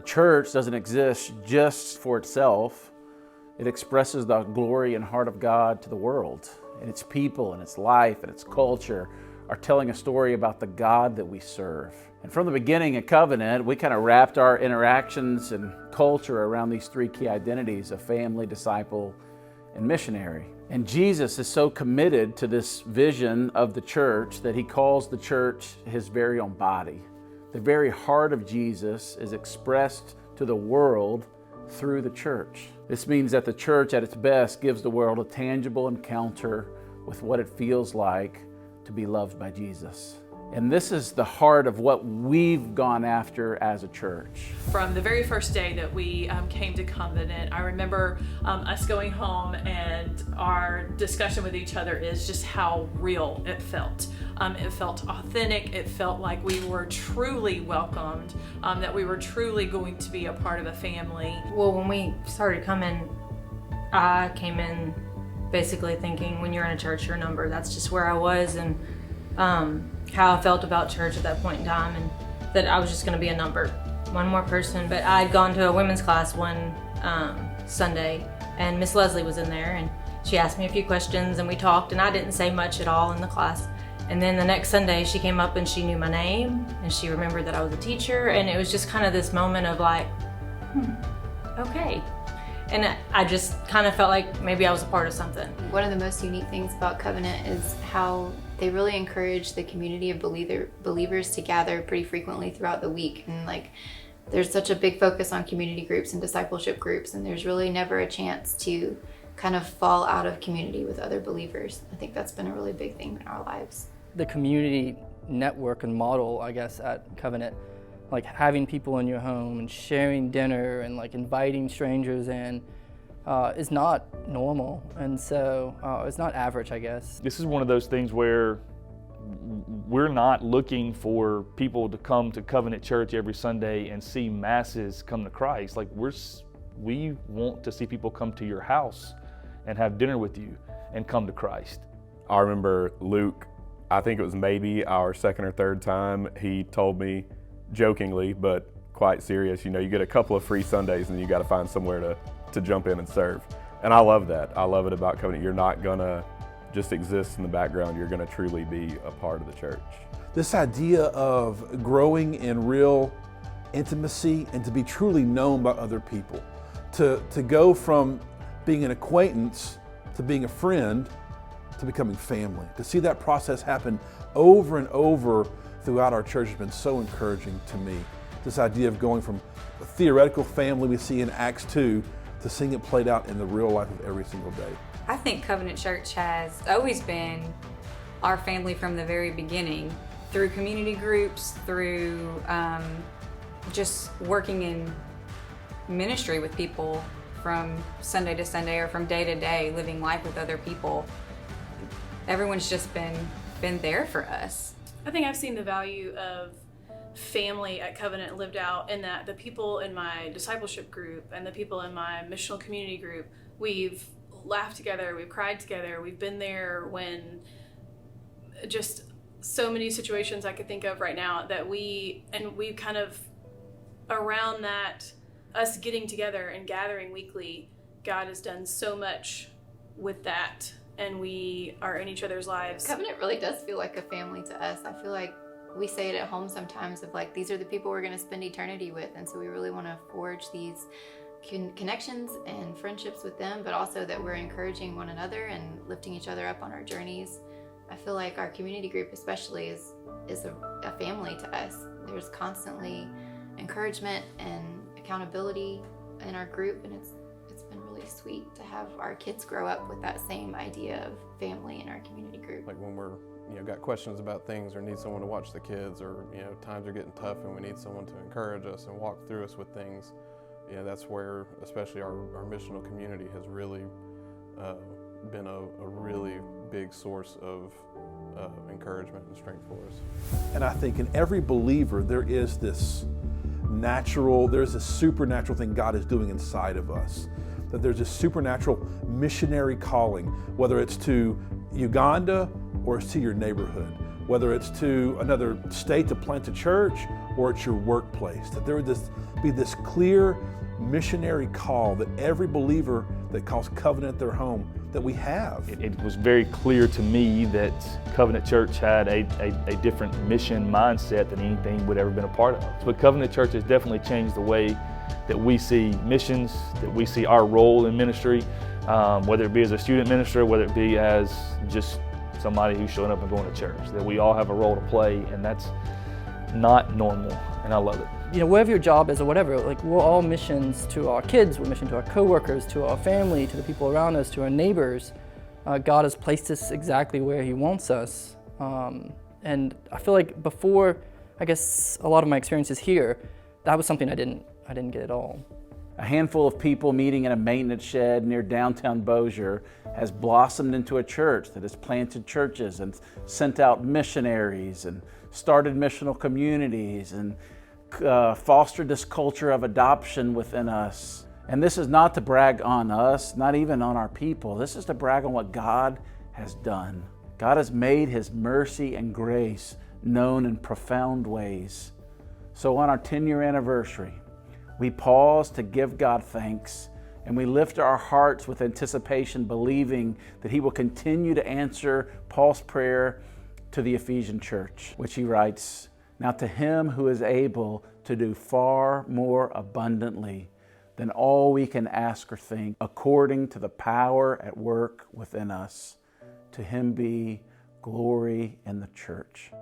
church doesn't exist just for itself. It expresses the glory and heart of God to the world. And its people and its life and its culture are telling a story about the God that we serve. And from the beginning at Covenant, we kind of wrapped our interactions and culture around these three key identities of family, disciple, and missionary. And Jesus is so committed to this vision of the church that he calls the church his very own body. The very heart of Jesus is expressed to the world through the church. This means that the church at its best gives the world a tangible encounter with what it feels like to be loved by Jesus. And this is the heart of what we've gone after as a church. From the very first day that we came to Covenant, I remember us going home and our discussion with each other is just how real it felt. It felt authentic. It felt like we were truly welcomed, that we were truly going to be a part of a family. Well, when we started coming, I came in basically thinking when you're in a church, you're a number. That's just where I was, and how I felt about church at that point in time, and that I was just going to be a number, one more person. But I'd gone to a women's class one Sunday, and Miss Leslie was in there, and she asked me a few questions, and we talked, and I didn't say much at all in the class. And then the next Sunday, she came up and she knew my name, and she remembered that I was a teacher, and it was just kind of this moment of like, okay. And I just kind of felt like maybe I was a part of something. One of the most unique things about Covenant is how they really encourage the community of believers to gather pretty frequently throughout the week. And like, there's such a big focus on community groups and discipleship groups, and there's really never a chance to kind of fall out of community with other believers. I think that's been a really big thing in our lives. The community network and model, I guess, at Covenant, like having people in your home and sharing dinner and like inviting strangers in is not normal, and so it's not average, I guess. This is one of those things where we're not looking for people to come to Covenant Church every Sunday and see masses come to Christ. Like we want to see people come to your house and have dinner with you and come to Christ. I remember Luke, I think it was maybe our second or third time, he told me jokingly, but quite serious, you know, you get a couple of free Sundays and you got to find somewhere to jump in and serve. And I love that. I love it about Covenant. You're not gonna just exist in the background. You're gonna truly be a part of the church. This idea of growing in real intimacy and to be truly known by other people, to go from being an acquaintance to being a friend to becoming family. To see that process happen over and over throughout our church has been so encouraging to me. This idea of going from a theoretical family we see in Acts 2 to seeing it played out in the real life of every single day. I think Covenant Church has always been our family from the very beginning, through community groups, through just working in ministry with people from Sunday to Sunday or from day to day, living life with other people. Everyone's just been there for us. I think I've seen the value of family at Covenant lived out in that the people in my discipleship group and the people in my missional community group, we've laughed together, we've cried together, we've been there when just so many situations I could think of right now that we kind of around that, us getting together and gathering weekly, God has done so much with that, and we are in each other's lives. Covenant really does feel like a family to us. I feel like we say it at home sometimes of like, these are the people we're going to spend eternity with, and so we really want to forge these connections and friendships with them, but also that we're encouraging one another and lifting each other up on our journeys. I feel like our community group especially is a family to us. There's constantly encouragement and accountability in our group, and it's been really sweet to have our kids grow up with that same idea of family in our community group. Like when we're got questions about things or need someone to watch the kids, or times are getting tough and we need someone to encourage us and walk through us with things, that's where especially our missional community has really been a really big source of encouragement and strength for us. And I think in every believer there is this supernatural thing God is doing inside of us. That there's a supernatural missionary calling, whether it's to Uganda or it's to your neighborhood, whether it's to another state to plant a church or it's your workplace, that there would be this clear missionary call that every believer that calls Covenant their home, that we have. It was very clear to me that Covenant Church had a different mission mindset than anything we'd ever been a part of. But Covenant Church has definitely changed the way that we see missions, that we see our role in ministry, whether it be as a student minister, whether it be as just somebody who's showing up and going to church, that we all have a role to play, and that's not normal, and I love it. You know, wherever your job is or whatever, like we're all missions to our kids, we're mission to our coworkers, to our family, to the people around us, to our neighbors. God has placed us exactly where He wants us. And I feel like before, I guess, a lot of my experiences here, that was something I didn't get at all. A handful of people meeting in a maintenance shed near downtown Bossier has blossomed into a church that has planted churches and sent out missionaries and started missional communities and fostered this culture of adoption within us. And this is not to brag on us, not even on our people. This is to brag on what God has done. God has made His mercy and grace known in profound ways. So on our 10-year anniversary, we pause to give God thanks, and we lift our hearts with anticipation, believing that He will continue to answer Paul's prayer to the Ephesian church, which he writes, "Now to Him who is able to do far more abundantly than all we can ask or think, according to the power at work within us, to Him be glory in the church."